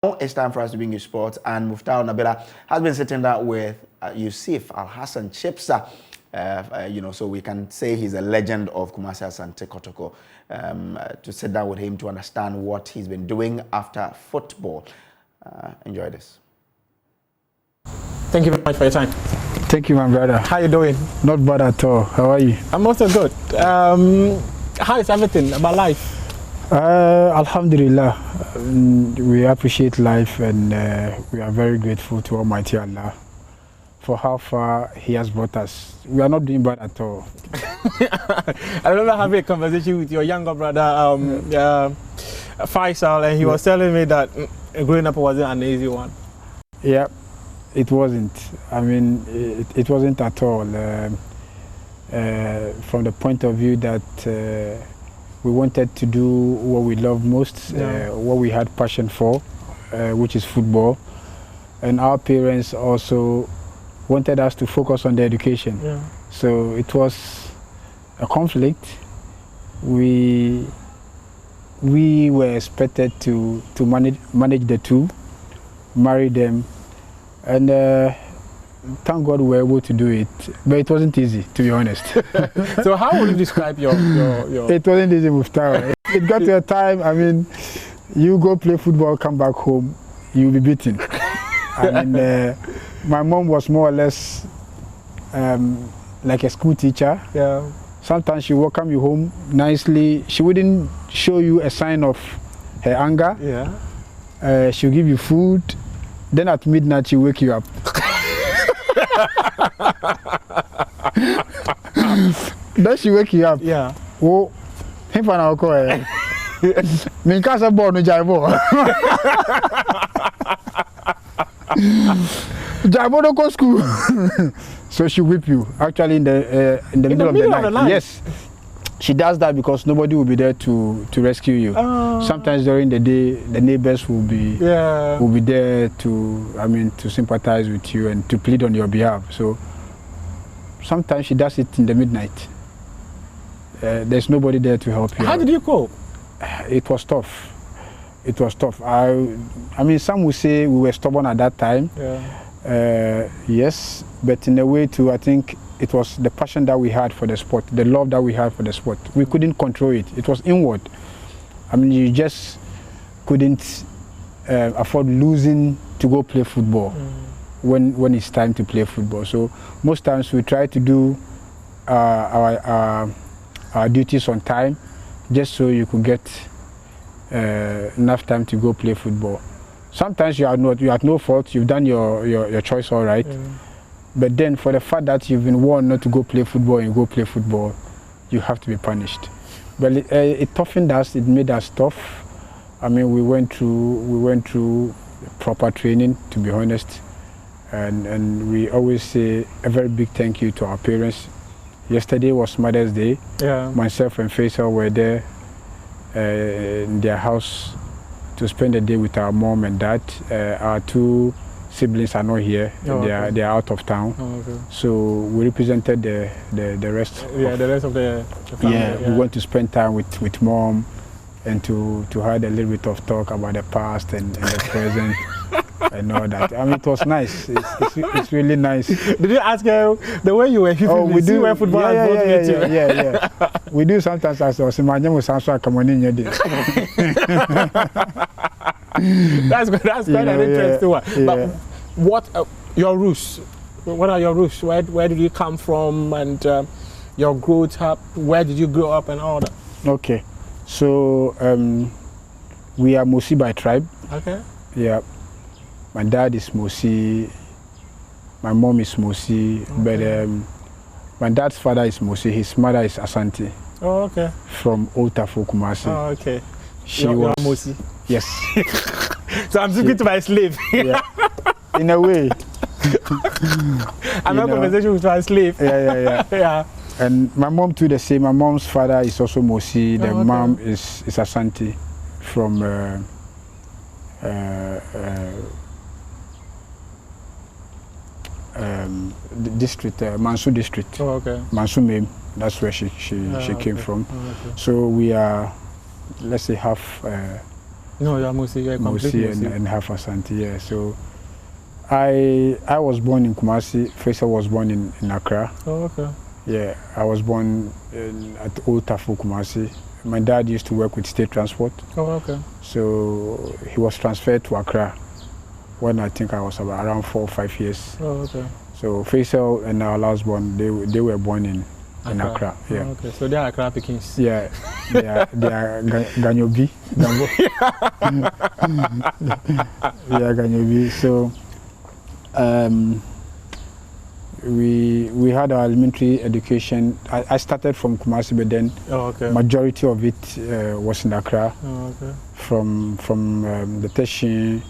It's time for us to bring you sports, and Muftar Nabila has been sitting down with Yussif Chibsah, so we can say he's a legend of Kumasi Asante Kotoko, to sit down with him to understand what he's been doing after football. Enjoy this. Thank you very much for your time. Thank you, my brother. How you doing? Not bad at all. How are you? I'm also good. How is everything about life? Alhamdulillah, we appreciate life, and we are very grateful to Almighty Allah for how far He has brought us. We are not doing bad at all. I remember having a conversation with your younger brother, Faisal, and he was telling me that growing up wasn't an easy one. Yeah, it wasn't. I mean, it wasn't at all. From the point of view that we wanted to do what we love most, what we had passion for, which is football. And our parents also wanted us to focus on the education. Yeah. So it was a conflict. We were expected to manage the two, marry them, and thank God we were able to do it, but it wasn't easy, to be honest. So how would you describe your... It wasn't easy, Muftar. It got to a time, I mean, you go play football, come back home, you'll be beaten. I mean, my mom was more or less like a school teacher. Yeah. Sometimes she would welcome you home nicely. She wouldn't show you a sign of her anger. Yeah. She'll give you food. Then at midnight, she'll wake you up. Then she wake you up. Yeah. Oh, him for now call. Me can't say born no jaibo. Jaibo don't go school. So she whip you. Actually, in the middle of the night. Yes. She does that because nobody will be there to rescue you. Sometimes during the day, the neighbors will be there to sympathize with you and to plead on your behalf. So sometimes she does it in the midnight. There's nobody there to help you. How did you cope? It was tough. It was tough. I mean, some would say we were stubborn at that time. Yeah. Yes, but in a way too, I think it was the passion that we had for the sport, the love that we had for the sport. We couldn't control it. It was inward. I mean, you just couldn't afford losing to go play football when it's time to play football. So most times we try to do our duties on time, just so you could get enough time to go play football. Sometimes you are at no fault. You've done your choice all right. But then for the fact that you've been warned not to go play football and you go play football, you have to be punished. But it toughened us, it made us tough. I mean, we went through proper training, to be honest. And we always say a very big thank you to our parents. Yesterday was Mother's Day. Yeah. Myself and Faisal were there in their house to spend the day with our mom and dad. Our two siblings are not here. They are out of town. So we represented the rest. Yeah, the rest of the family. Yeah, we want to spend time with mom and to have a little bit of talk about the past and the present and all that. I mean, it was nice. It's really nice. Did you ask her the way you were? We do where football yeah. We do sometimes. As I was imagining, we sound like coming in your day. That's quite an interesting one. Yeah. But what your roots? What are your roots? Where did you come from, and your growth up? Where did you grow up, and all that? Okay, so we are Mosi by tribe. Okay. Yeah, my dad is Mosi. My mom is Mosi, but my dad's father is Mosi. His mother is Asante. Oh, okay. From Old Tafo, Kumasi. Oh, okay. You're Mosi. Yes. So I'm speaking to my slave. Yeah. In a way. I'm not conversation with my slave. Yeah. Yeah. And my mom too the same. My mom's father is also Mosi. The mom is Asante from the district, Mansu district. Oh, okay. Mansu Mem. That's where she came from. Oh, okay. So we are, let's say, half No, you're Musi. You're complete Musi and half Asante. Yeah. So I was born in Kumasi. Faisal was born in Accra. Oh, okay. Yeah, I was born at Old Tafu, Kumasi. My dad used to work with state transport. Oh, okay. So he was transferred to Accra when I think I was about around 4 or 5 years. Oh, okay. So Faisal and our last born, they were born in Accra. Yeah. Oh, okay. So they are Accra Pickings. Yeah, they are Ganyobi. Yeah, Ganyobi. So we had our elementary education. I started from Kumasi, but then majority of it was in Accra. Oh, okay. From the Teshin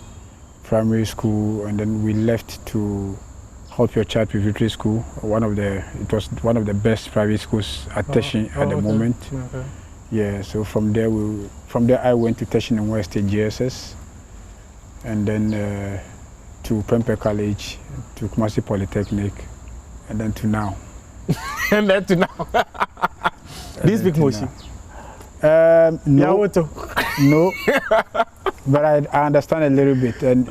primary school, and then we left to Help Your Child Preparatory School. It was one of the best private schools at Teshin at the moment. Okay. Yeah. So from there I went to Teshin and West State GSS, and then to Prempeh College, to Kumasi Polytechnic, and then to now. And then to now. Do you speak Moshi? No. No. But I understand a little bit, and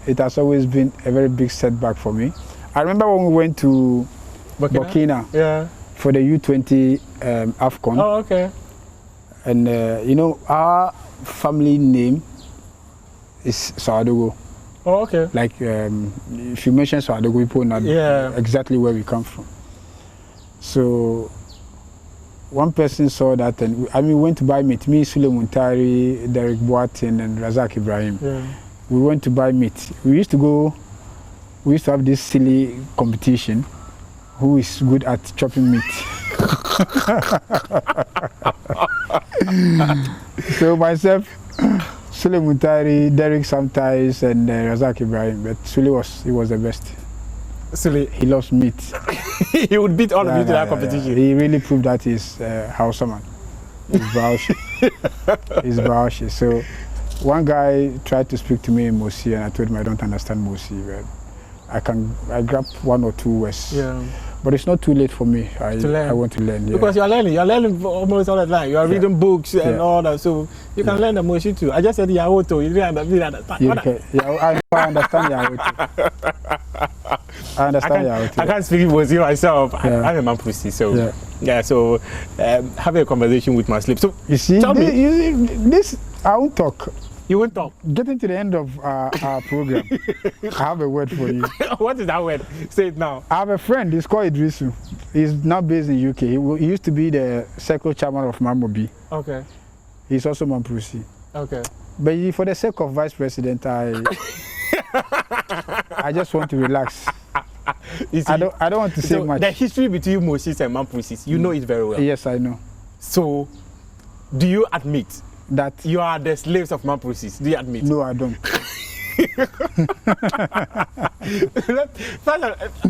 it has always been a very big setback for me. I remember when we went to Burkina for the U20 AFCON. Oh, okay. And you know, our family name is Sawadogo. Oh, okay. Like if you mention Sawadogo, people know exactly where we come from. So one person saw that, and we went to buy meat. Me, Sule Muntari, Derek Boatin, and Razak Ibrahim. Yeah. We went to buy meat. We used to have this silly competition. Who is good at chopping meat? So myself, Sule Muntari, Derek sometimes, and Razak Ibrahim. But Sule was the best. Sule, he loves meat. He would beat all of you to that competition. He really proved that he's Hausa man. He's Bauchi. He's Bauchi. So one guy tried to speak to me in Mosi, and I told him I don't understand Mosi. But I grab one or two words. Yeah. But it's not too late for me. I want to learn. Yeah. Because you're learning almost all the time. You are reading books and all that, so you can learn the Moshi too. I just said Yaoto. You didn't understand. Okay. Yeah, I understand Yaoto. I understand Yaoto. I can't speak Moshi myself. Yeah. I'm a Mampusi, so So having a conversation with my sleep. So you see, this I won't talk. You won't talk. Getting to the end of our program, I have a word for you. What is that word? Say it now. I have a friend, he's called Idrisu. He's now based in UK. He used to be the circle chairman of Mamobi. Okay. He's also Mampusi. Okay. But for the sake of vice president, I just want to relax. See, I don't want to say much. The history between Moses and Mampusis, you know it very well. Yes, I know. So, do you admit that you are the slaves of Mampusis? Do you admit? No, I don't.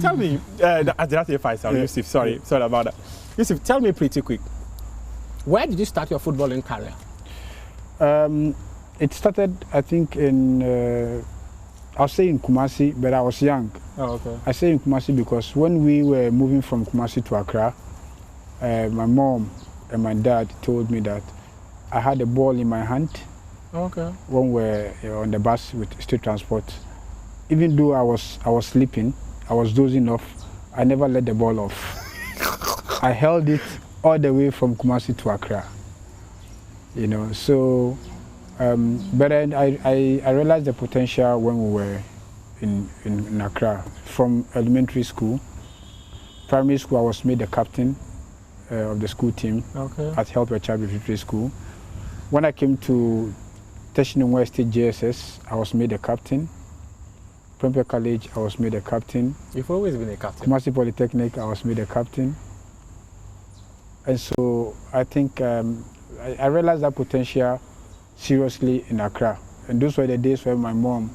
Tell me, Yussif, sorry about that. Yussif, tell me pretty quick, where did you start your footballing career? It started, I think, I'll say in Kumasi, but I was young. Oh, okay. I say in Kumasi because when we were moving from Kumasi to Accra, my mom and my dad told me that I had a ball in my hand. Okay. When we were on the bus with state transport. Even though I was sleeping, I was dozing off, I never let the ball off. I held it all the way from Kumasi to Accra. You know, so but then I realized the potential when we were in Accra. From elementary school, primary school, I was made the captain of the school team at Help Your Child Preparatory School. When I came to Teshin West State JSS, I was made a captain. Prempeh College, I was made a captain. You've always been a captain. Kumasi Polytechnic, I was made a captain. And so I think I realized that potential seriously in Accra. And those were the days when my mom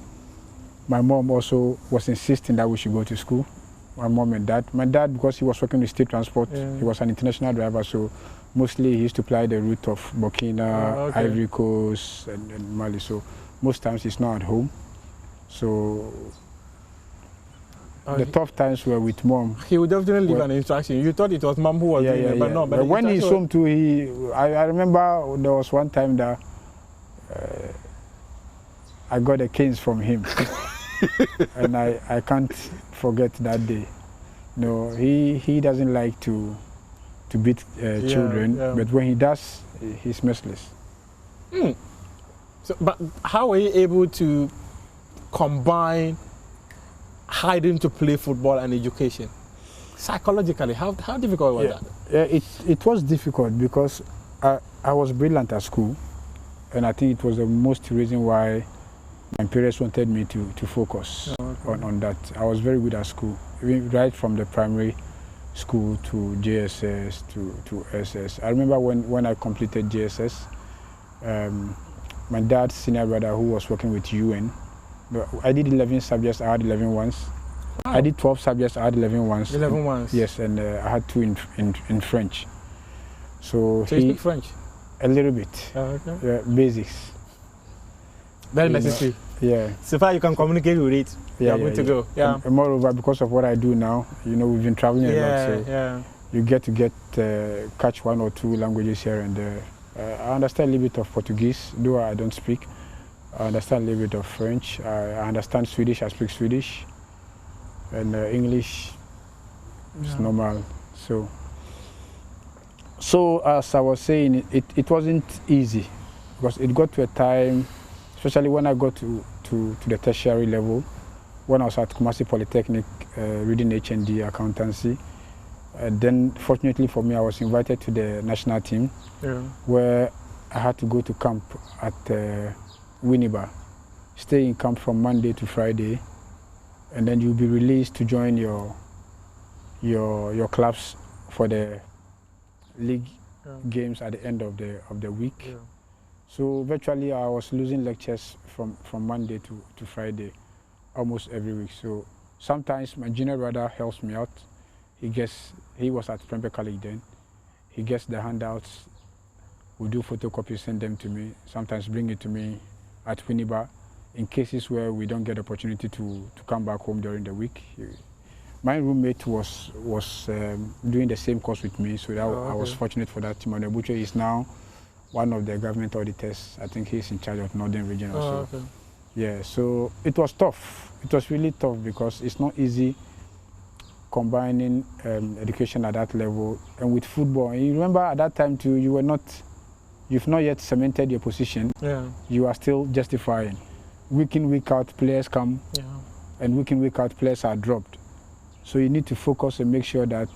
also was insisting that we should go to school. My mom and dad. My dad, because he was working with state transport, he was an international driver, so mostly he used to ply the route of Burkina, Ivory Coast, and Mali. So most times he's not at home. So the tough times were with mom. He would definitely leave an instruction. You thought it was mom who was doing it, but no. But when he's home too, I remember there was one time that I got a canes from him. And I can't forget that day. No, he doesn't like to beat children, but when he does, he's merciless. So, but how were you able to combine hiding to play football and education? Psychologically, how difficult was that? Yeah, it was difficult because I was brilliant at school, and I think it was the most reason why my parents wanted me to focus on that. I was very good at school, right from the primary school to JSS to SS. I remember when I completed JSS, my dad's senior brother who was working with UN, I did 11 subjects, I had 11 ones. Wow. I did 12 subjects, I had 11 ones. 11 ones? Yes, and I had 2 in French. So you speak French? A little bit. Yeah, basics. Very necessary. Yeah. So far you can communicate with it. You're good to go. Yeah. And moreover, because of what I do now, we've been traveling a lot, so you get to catch 1 or 2 languages here and there. I understand a little bit of Portuguese, though I don't speak. I understand a little bit of French. I understand Swedish. I speak Swedish, and English is normal. So as I was saying, it wasn't easy because it got to a time, especially when I got to the tertiary level, when I was at Kumasi Polytechnic reading HND accountancy. Then, fortunately for me, I was invited to the national team, where I had to go to camp at Winneba, stay in camp from Monday to Friday, and then you'll be released to join your clubs for the league games at the end of the week. Yeah. So virtually, I was losing lectures from Monday to Friday, almost every week. So sometimes my junior brother helps me out. He was at Prempeh College then. He gets the handouts. We do photocopies, send them to me. Sometimes bring it to me at Winneba in cases where we don't get opportunity to come back home during the week. My roommate was doing the same course with me, so I was fortunate for that. Timon Ebucho is now one of the government auditors. I think he's in charge of Northern Region also. Yeah, so it was tough. It was really tough because it's not easy combining education at that level and with football. And you remember at that time too, you've not yet cemented your position. Yeah. You are still justifying. Week in, week out, players come, and week in, week out, players are dropped. So you need to focus and make sure that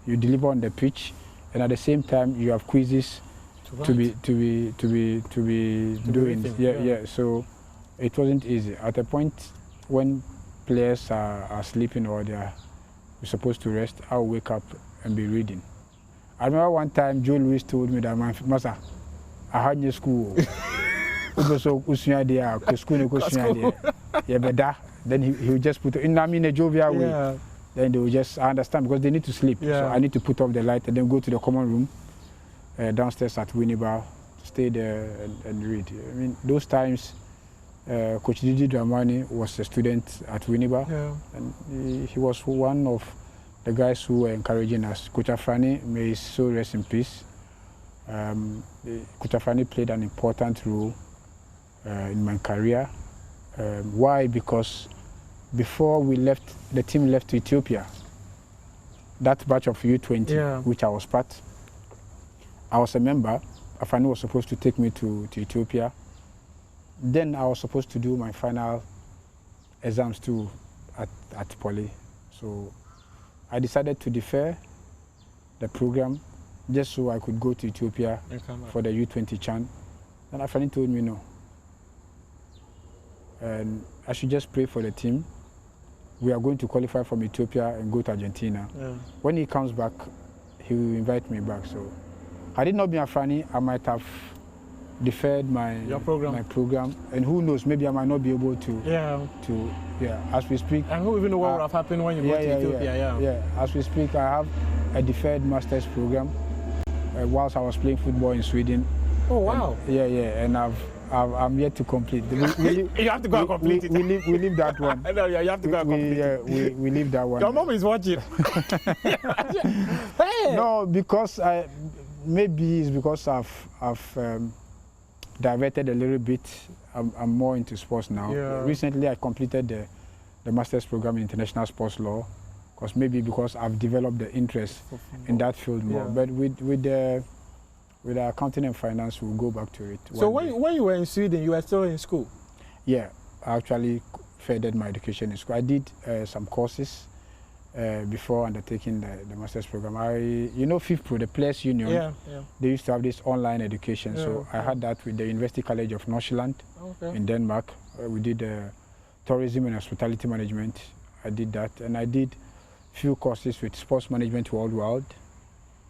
you deliver on the pitch, and at the same time you have quizzes to be doing. Yeah. So it wasn't easy. At a point when players are sleeping or they're supposed to rest, I'll wake up and be reading. I remember one time Joe Louis told me that, Master, I had no school. Then he would just put it in a jovial way. Then they will just understand because they need to sleep. So I need to put off the light and then go to the common room downstairs at Winneba, stay there and read. I mean, those times, Coach Didi Dramani was a student at Winneba, and he was one of the guys who were encouraging us. Coach Afrani, may his soul rest in peace. Coach Afrani played an important role in my career. Why? Because before we left, the team left to Ethiopia. That batch of U20, which I was part, I was a member. Afrani was supposed to take me to Ethiopia. Then I was supposed to do my final exams too at Poly. So I decided to defer the program just so I could go to Ethiopia for the U20 CHAN. And Afrani told me no. And I should just pray for the team. We are going to qualify from Ethiopia and go to Argentina. When he comes back, he will invite me back. So had it not been Afrani, I might have deferred my program, and who knows, maybe I might not be able to as we speak. And who even know what would have happened when you go to Ethiopia? As we speak, I have a deferred master's program whilst I was playing football in Sweden. Oh wow! And I'm yet to complete. You have to go and complete it. We leave that one. No, you have to go and complete it. We leave that one. Your mom is watching. Hey. No, because maybe it's because I've diverted a little bit. I'm more into sports now. Yeah. Recently, I completed the master's program in international sports law, because I've developed the interest in that field more. Yeah. But with the accounting and finance, we'll go back to it. So when you were in Sweden, you were still in school? Yeah, I actually furthered my education in school. I did some courses before undertaking the master's program. FIFPro, the Players Union, they used to have this online education. So I had that with the University College of Nordsjælland in Denmark. We did tourism and hospitality management. I did that, and I did few courses with sports management worldwide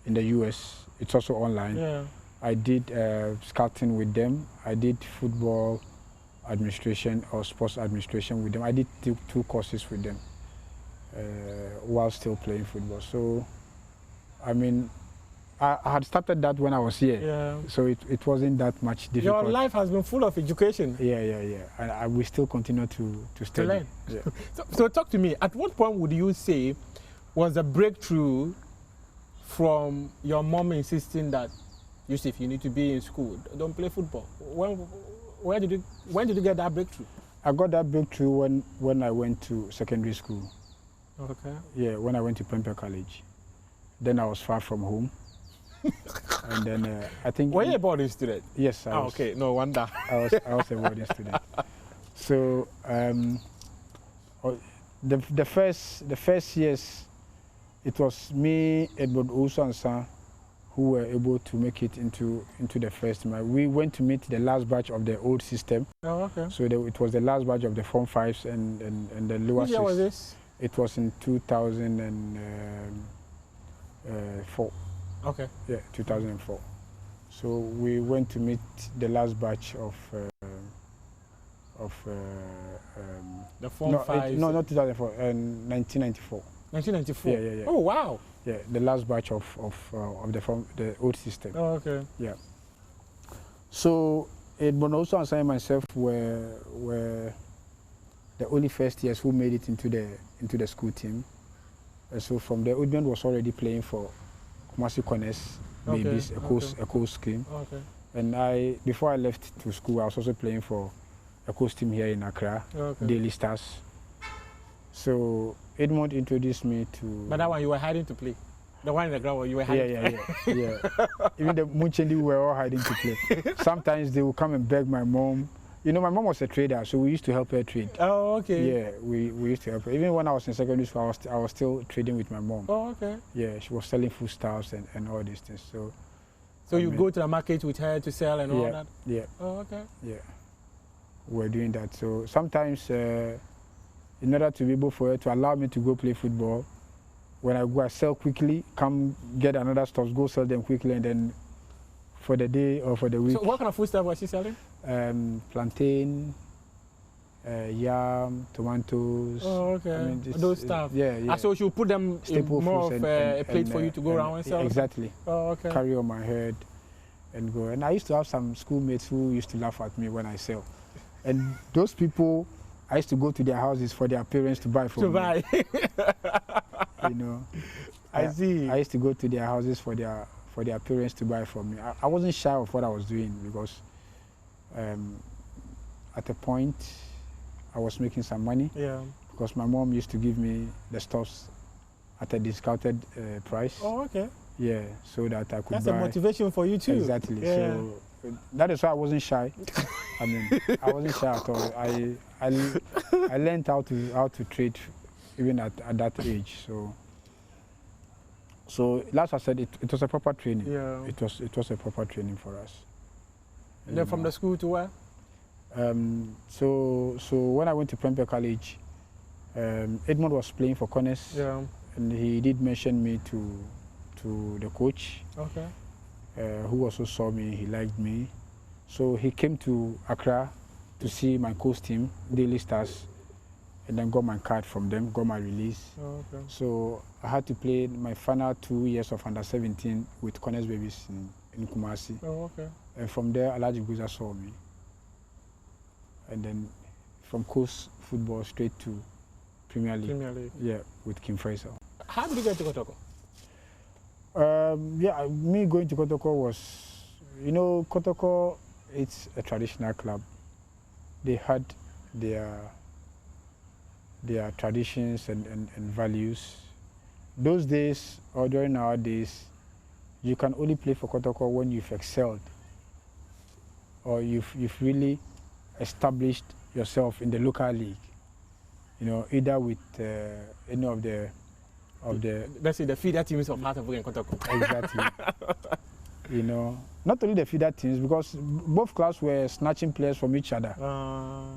in the US. It's also online. Yeah. I did scouting with them. I did football administration or sports administration with them. I did two courses with them while still playing football. So, I mean, I had started that when I was here. Yeah. So it wasn't that much difficult. Your life has been full of education. Yeah. And we still continue to study. To learn. Yeah. So talk to me. At what point would you say was the breakthrough from your mom insisting that, Yussif, you need to be in school, don't play football? When did you get that breakthrough? I got that breakthrough when I went to secondary school. Okay. Yeah, when I went to Prempeh College. Then I was far from home. And then I think... Were you a boarding student? Yes, I was. Okay, no wonder. I was a boarding student. So the first years, it was me, Edward Osansa, who were able to make it into the first team. We went to meet the last batch of the old system. Oh, okay. So it was the last batch of the Form 5s and the lower 6. Which year was this? It was in 2004. Okay. Yeah, 2004. So we went to meet the last batch of the Form 5. No, not 2004. 1994. 1994. Yeah. Oh wow. Yeah, the last batch of the old system. Oh, okay. Yeah. So Edmond also and myself were the only first years who made it into the school team. And so from there, Edmond was already playing for Kumasi Connors Babies, a coast scheme. Okay. And before I left to school, I was also playing for a coast team here in Accra, Daily Stars. So Edmond introduced me to... But that one you were hiding to play? The one in the ground you were hiding? Yeah. Even the Munchendi were all hiding to play. Sometimes they would come and beg my mom. You know, my mom was a trader, so we used to help her trade. Oh, okay. Yeah, we used to help her. Even when I was in secondary school, I was still trading with my mom. Oh, okay. Yeah, she was selling foodstuffs and all these things. So you go to the market with her to sell and all that? Yeah. Oh, okay. Yeah. We were doing that. So sometimes... in order to be able for her to allow me to go play football, when I go, I sell quickly, come get another stuff, go sell them quickly, and then for the day or for the week. So what kind of food stuff was she selling? Plantain, yam, tomatoes. Oh, okay. I mean, those stuff. Yeah. So she would put them in more of a plate for you to go around and sell? Exactly. Oh, okay. Carry on my head and go. And I used to have some schoolmates who used to laugh at me when I sell. And those people, I used to go to their houses for their parents to buy for me. You know, I see. I used to go to their houses for their parents to buy for me. I wasn't shy of what I was doing because at a point I was making some money. Yeah. Because my mom used to give me the stuffs at a discounted price. Oh, okay. Yeah, so that I could buy. That's a motivation for you too. Exactly. Yeah. So that is why I wasn't shy. I mean, I wasn't shy at all. I learned how to trade even at that age. So like I said, it was a proper training. Yeah. It was a proper training for us. And then from the school to where? So when I went to Prempeh College, Edmond was playing for Connors. Yeah. And he did mention me to the coach. Okay. Who also saw me, he liked me. So he came to Accra to see my coach team, Daily Stars, and then got my card from them, got my release. Oh, okay. So I had to play my final 2 years of under-17 with Connors Babies in Kumasi. Oh, okay. And from there, Alhaji Guza saw me. And then from coast football straight to Premier League. Yeah, with Kim Faisal. How did you get to Kotoko? Me going to Kotoko was, Kotoko it's a traditional club. They had their traditions and values. Those days, or during our days, you can only play for Kotoko when you've excelled, or you've really established yourself in the local league. You know, either with any of the let's say the feeder teams of Heart of Oak and Kotoko. Exactly. You know, not only the feeder teams, because both clubs were snatching players from each other.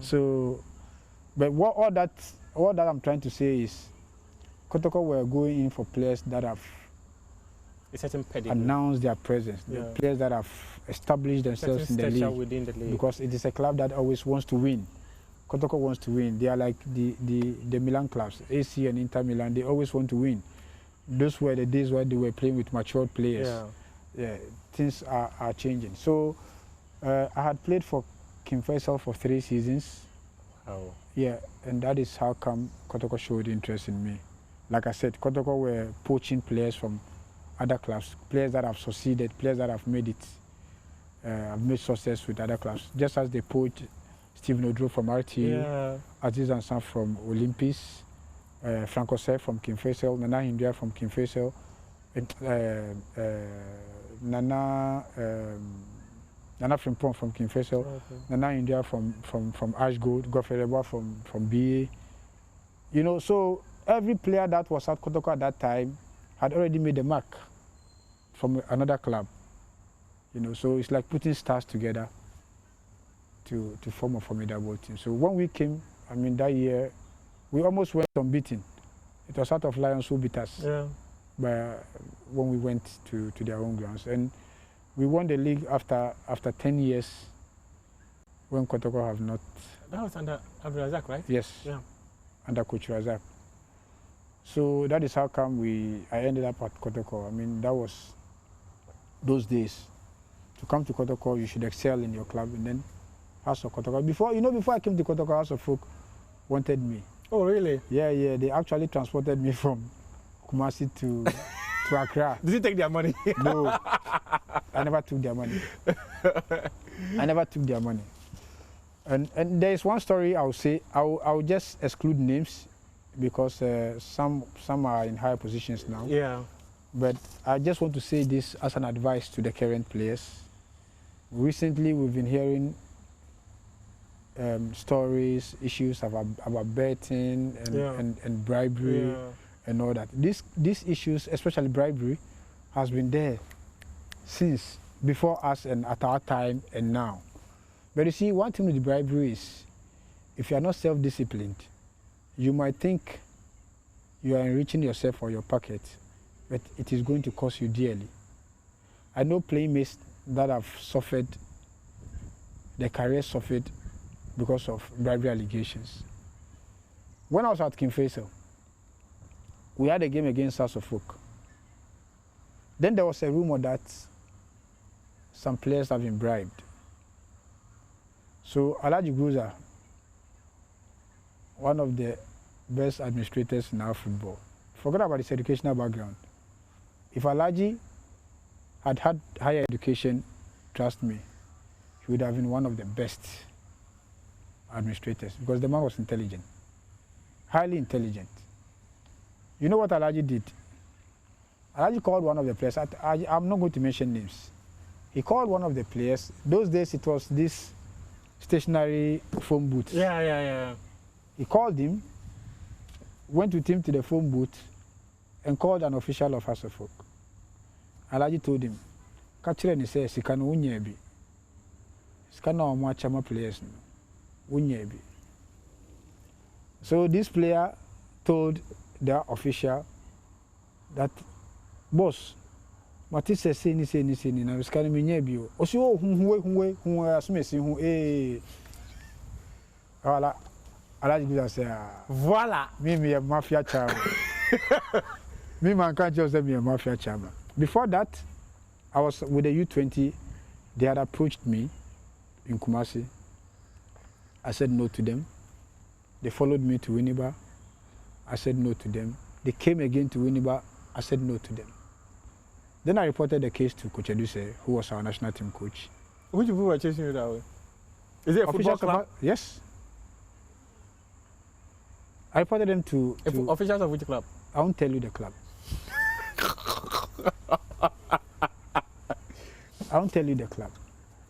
So, but all that I'm trying to say is, Kotoko were going in for players that have a certain pedigree, announced their presence, the players that have established themselves in the league. Within the league. Because it is a club that always wants to win. Kotoko wants to win. They are like the Milan clubs, AC and Inter Milan. They always want to win. Those were the days where they were playing with matured players. Yeah, things are changing. So I had played for King Faisal for 3 seasons. Wow. Yeah, and that is how come Kotoko showed interest in me. Like I said, Kotoko were poaching players from other clubs, players that have succeeded, players that have made it, have made success with other clubs. Just as they poached Stephen Odro from RTU, Aziz Ansah from Olympus, Franco Sef from King Faisal, Nana Hindria from King Faisal, Nana Frimpong from King Faisal, Nana Hindria from Ash Gold, Godfrey Rebois from BA. You know, so every player that was at Kotoko at that time had already made a mark from another club. You know, so it's like putting stars together to form a formidable team. So when we came, I mean, that year, we almost went unbeaten. It was out of Lions who beat us. But when we went to their own grounds, and we won the league after 10 years, when Kotoko have not. That was under Abdul Razak, right? Yes. Yeah. Under Coach Razak. So that is how come I ended up at Kotoko. I mean, that was those days. To come to Kotoko, you should excel in your club, and then House of Kotoko. Before I came to Kotoko, House of Folk wanted me. Oh, really? Yeah. They actually transported me from Kumasi to Accra. Did you take their money? No, I never took their money. And there is one story I'll say. I'll just exclude names because some are in higher positions now. Yeah. But I just want to say this as an advice to the current players. Recently, we've been hearing stories, issues about betting and bribery and all that. These issues, especially bribery, has been there since before us and at our time and now. But you see, one thing with bribery is, if you are not self-disciplined, you might think you are enriching yourself for your pocket, but it is going to cost you dearly. I know playmates that have suffered, their career suffered because of bribery allegations. When I was at King Faisal, we had a game against House of Folk. Then there was a rumor that some players have been bribed. So Alhaji Guza, one of the best administrators in our football, forget about his educational background. If Alhaji had higher education, trust me, he would have been one of the best administrators, because the man was intelligent, highly intelligent. You know what Alhaji did? Alhaji called one of the players. I'm not going to mention names. He called one of the players. Those days it was this stationary phone booth. Yeah. He called him, went with him to the phone booth, and called an official of House of Folk. Alhaji told him, "Kachire ni say sika no unya bi. Sika na omo achama players no unya bi." So this player told the official that, "Boss, mati say ni na sika no unya bi o. Osi o hunwe asumesi hu Voilà. Alhaji Guza say, "Voilà, me a mafia chairman." Me man can't just say me a mafia chairman. Before that, I was with the U20. They had approached me in Kumasi. I said no to them. They followed me to Winneba. I said no to them. They came again to Winneba. I said no to them. Then I reported the case to Coach Eduse, who was our national team coach. Which people were chasing you that way? Is it a football club? Yes. I reported them to officials of which club? I won't tell you the club. I won't tell you the club.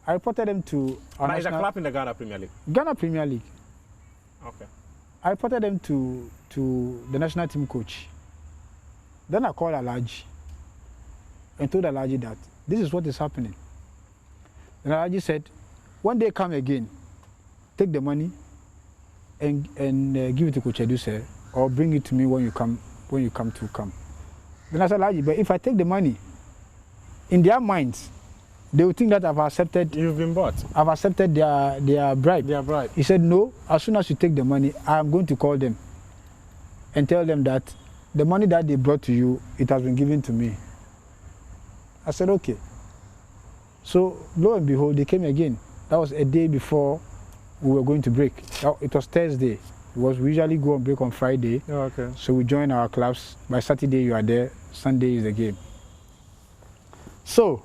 I reported them to... But is a club in the Ghana Premier League? Ghana Premier League. Okay. I reported them to the national team coach. Then I called Alaji and told Alaji that this is what is happening. And Alaji said, when they come again, take the money and give it to Coach Eduse or bring it to me when you come to come. Then I said, Alaji, but if I take the money, in their minds, they will think that I've accepted. You've been bought. I've accepted their bribe. Their bribe. He said, no, as soon as you take the money, I'm going to call them and tell them that the money that they brought to you, it has been given to me. I said, okay. So, lo and behold, they came again. That was a day before we were going to break. It was Thursday. We usually go on break on Friday. Oh, okay. So we join our clubs. By Saturday, you are there. Sunday is the game. So,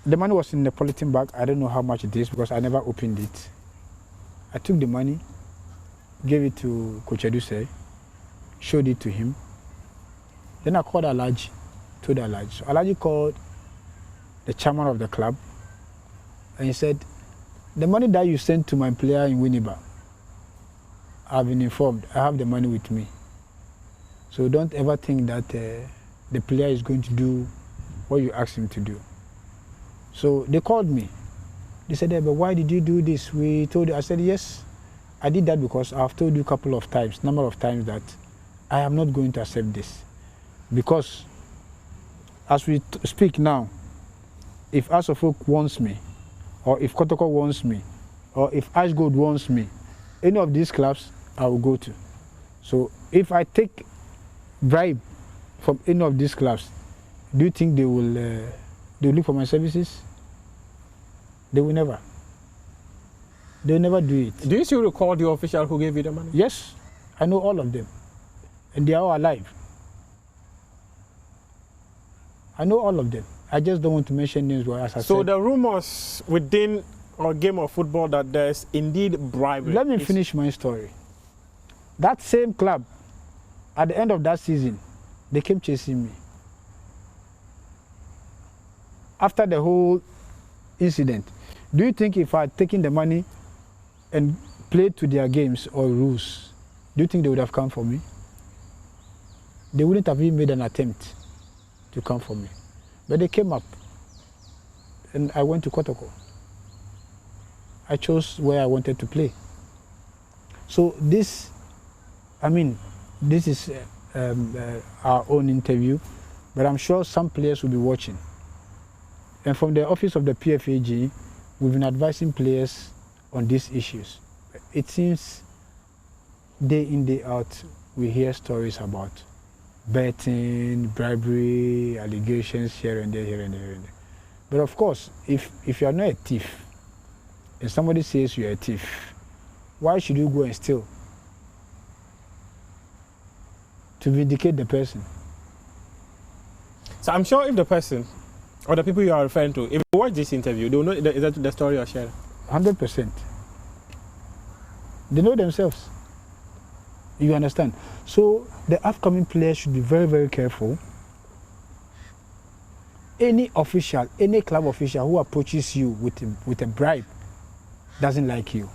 the money was in the polythene bag. I don't know how much it is because I never opened it. I took the money, gave it to Coach Eduse, showed it to him. Then I called Alaji, told Alaji. So Alaji called the chairman of the club and he said, the money that you sent to my player in Winneba, I've been informed. I have the money with me. So don't ever think that the player is going to do what you asked him to do. So they called me. They said, but why did you do this? We told you. I said, yes, I did that because I've told you a couple of times, number of times, that I am not going to accept this. Because as we speak now, if Asofok wants me, or if Kotoko wants me, or if Ashgold wants me, any of these clubs I will go to. So if I take bribe from any of these clubs, do you think they will look for my services? They will never. They will never do it. Do you still recall the official who gave you the money? Yes, I know all of them. And they are all alive. I know all of them. I just don't want to mention names. As I so said. The rumors within our game of football that there's indeed bribery. Let me finish my story. That same club, at the end of that season, they came chasing me. After the whole incident, do you think if I had taken the money and played to their games or rules, do you think they would have come for me? They wouldn't have even made an attempt to come for me. But they came up and I went to Kotoko. I chose where I wanted to play. So this is our own interview, but I'm sure some players will be watching. And from the office of the PFAG, we've been advising players on these issues. It seems day in, day out, we hear stories about betting, bribery, allegations here and there, here and there, here and there. But of course, if you are not a thief, and somebody says you're a thief, why should you go and steal? To vindicate the person. So I'm sure if the person or the people you are referring to, if you watch this interview, they will know the story you're sharing. 100%. They know themselves. You understand? So the upcoming players should be very, very careful. Any official, any club official who approaches you with a bribe doesn't like you.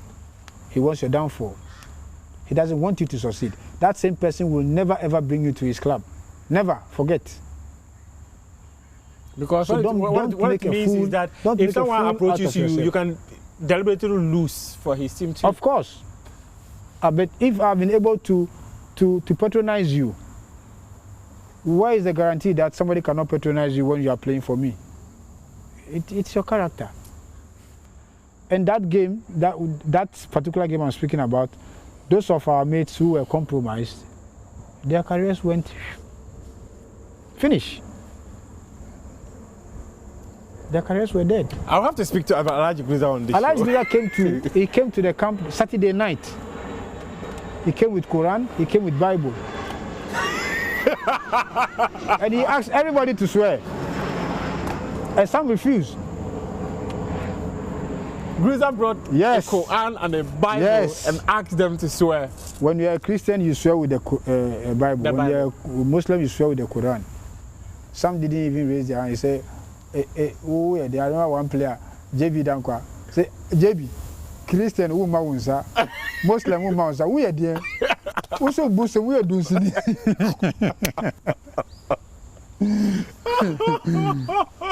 He wants your downfall. He doesn't want you to succeed. That same person will never ever bring you to his club. Never. Forget. Because so what it means is that if someone approaches you, you can deliberately lose for his team too. Of course. But if I've been able to patronize you, where is the guarantee that somebody cannot patronize you when you are playing for me? It's your character. And that game, that particular game I'm speaking about, those of our mates who were compromised, their careers went finish. Their careers were dead. I'll have to speak to Alaji Griza on this. Alaji Griza came to the camp Saturday night. He came with Quran, he came with Bible. And he asked everybody to swear. And some refused. Gruza brought Yes. a Quran and a Bible Yes. and asked them to swear. When you are a Christian, you swear with the Bible. The When you are a Muslim, you swear with the Quran. Some didn't even raise their hand. They say, oh, yeah, they are not one player. JB Dankwa. Say, JB, Christian woman unsa, Muslim woman unsa. We are there. Also, Muslim, we are doing it.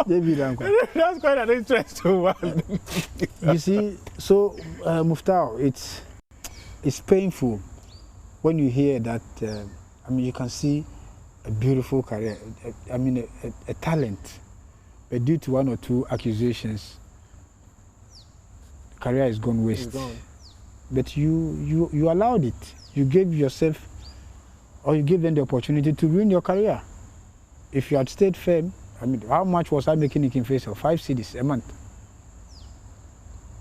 JB Dankwa. That's quite an interesting one. You see, so Muftau, it's painful when you hear that. I mean, you can see a beautiful career. I mean, a talent, but due to one or two accusations, career has gone waste. It's gone. But you allowed it. You gave yourself, or you gave them the opportunity to ruin your career. If you had stayed firm, I mean, how much was I making in Kinfesa? 5 cedis a month.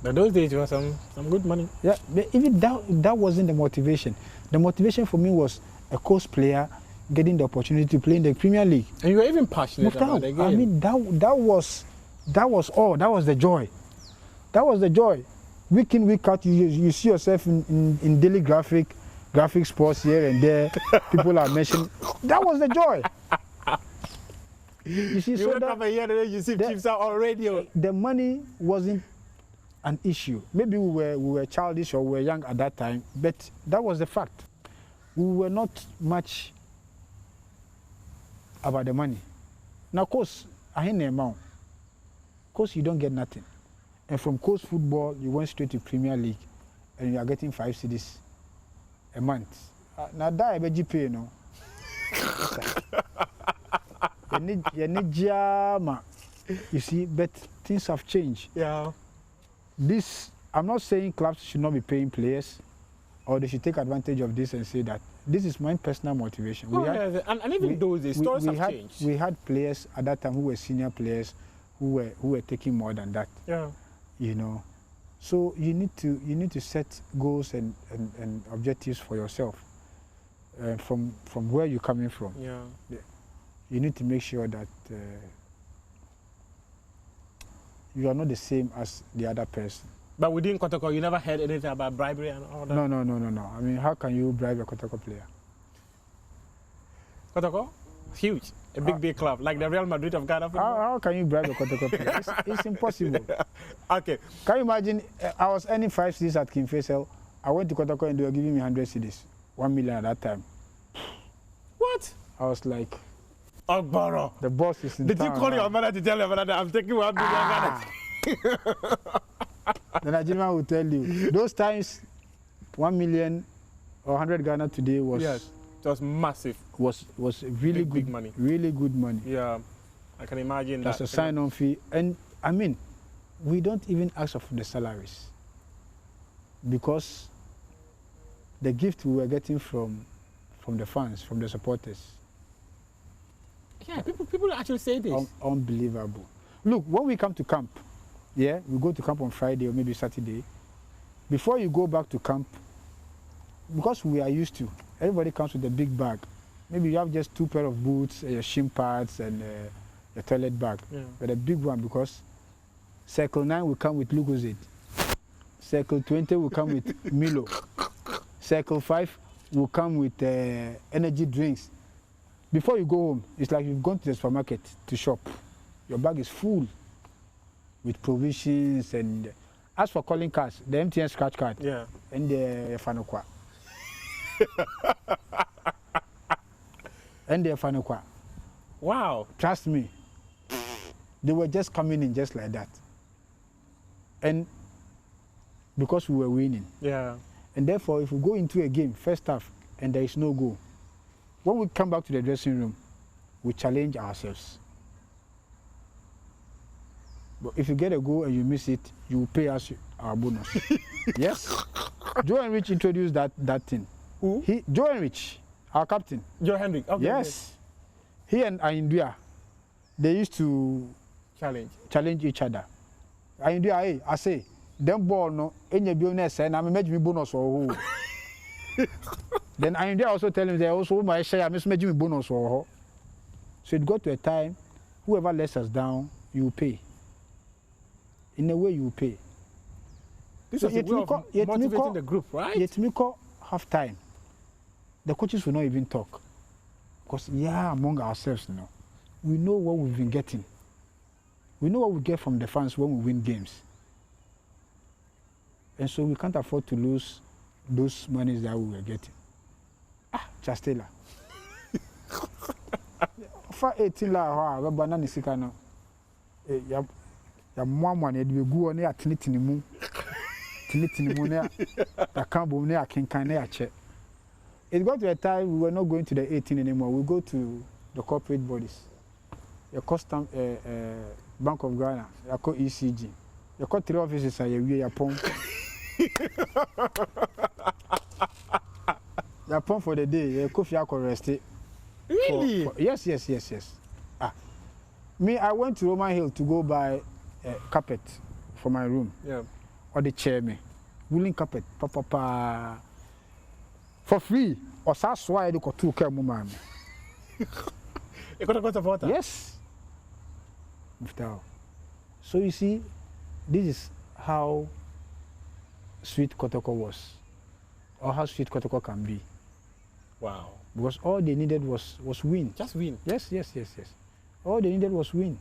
But those days, it was some good money. Yeah, but even that wasn't the motivation. The motivation for me was a coast player getting the opportunity to play in the Premier League. And you were even passionate about the game. I mean, that was all. That was the joy. That was the joy. Week in, week out, you see yourself in daily graphic sports here and there. People are mentioning. That was the joy. You see, you went up a year and Yussif Chibsah on radio. The money wasn't an issue. Maybe we were childish or we were young at that time, but that was the fact. We were not much about the money. Now, of course, I ain't the amount. Of course, you don't get nothing. And from coast football, you went straight to Premier League, and you are getting 5 cedis a month. Now that I bet you pay, no. You see, but things have changed. Yeah. I'm not saying clubs should not be paying players, or they should take advantage of this and say that this is my personal motivation. And even those days, stories have changed. We had players at that time who were senior players who were taking more than that. Yeah. You know, so you need to set goals and objectives for yourself from where you're coming from. Yeah. You need to make sure that you are not the same as the other person. But within Kotoko, you never heard anything about bribery and all that? No. I mean, how can you bribe a Kotoko player? Kotoko? Huge. A big club, like the Real Madrid of Ghana. How can you bribe a Kotoko player? It's impossible. Okay. Can you imagine, I was earning 5 cedis at King Faisal. I went to Kotoko and they were giving me 100 cedis. 1 million at that time. What? I was like, Ogboro. The boss is in Did town. you call your mother to tell your mother that I'm taking 1 million Ghana? The Nigerian will tell you. Those times, 1 million or 100 Ghana today was... Yes. It was massive. Was really big money. Really good money. Yeah, I can imagine That's that. That's a sign-on fee. And I mean, we don't even ask for the salaries because the gift we were getting from the fans, from the supporters. Yeah, people actually say this. Unbelievable. Look, when we come to camp, yeah, we go to camp on Friday or maybe Saturday. Before you go back to camp, because we are used to, everybody comes with a big bag. Maybe you have just 2 pair of boots, your shin pads, and your toilet bag. Yeah. But a big one because Circle 9 will come with Lucozade. Circle 20 will come with Milo. Circle 5 will come with energy drinks. Before you go home, it's like you've gone to the supermarket to shop. Your bag is full with provisions and as for calling cards, the MTN scratch card. Yeah. And the Fanokwa. And the Fanokwa. Wow. Trust me. They were just coming in just like that. And because we were winning. Yeah. And therefore, if we go into a game, first half, and there is no goal, when we come back to the dressing room, we challenge ourselves. But if you get a goal and you miss it, you will pay us our bonus. Yes? Joe Henrich introduced that thing. Who? Joe Henrich, our captain. Joe Henrich, okay. Yes. Okay. He and India, they used to challenge each other. India, hey, I say, them ball no, any bonus, and I'm a bonus or who. Then India also tell him they also my share, I'm making bonus or who. So it got to a time, whoever lets us down, you pay. In a way, you pay. This was a way of motivating the group, right? Yet me call half time. The coaches will not even talk. Because among ourselves, we know what we've been getting. We know what we get from the fans when we win games. And so we can't afford to lose those monies that we were getting. Chastela. For 18 la ha banana sika no. Ya mwa ne de gu one atinitini mu. Tinitini mu ne akambo ne akenkan ne ache. It got to a time we were not going to the 18 anymore. We go to the corporate bodies. The custom Bank of Ghana, you call ECG. You call 3 offices and you pump. You pump for the day. You coffee you rest it. Really? Yes. Me, I went to Roman Hill to go buy carpet for my room. Yeah. Or the chair me. Woolen carpet. For free. Or that's why I do 2K mama. You got a glass of water? Yes. So you see, this is how sweet Kotoko was, or how sweet Kotoko can be. Wow. Because all they needed was win. Just win. Yes. All they needed was win.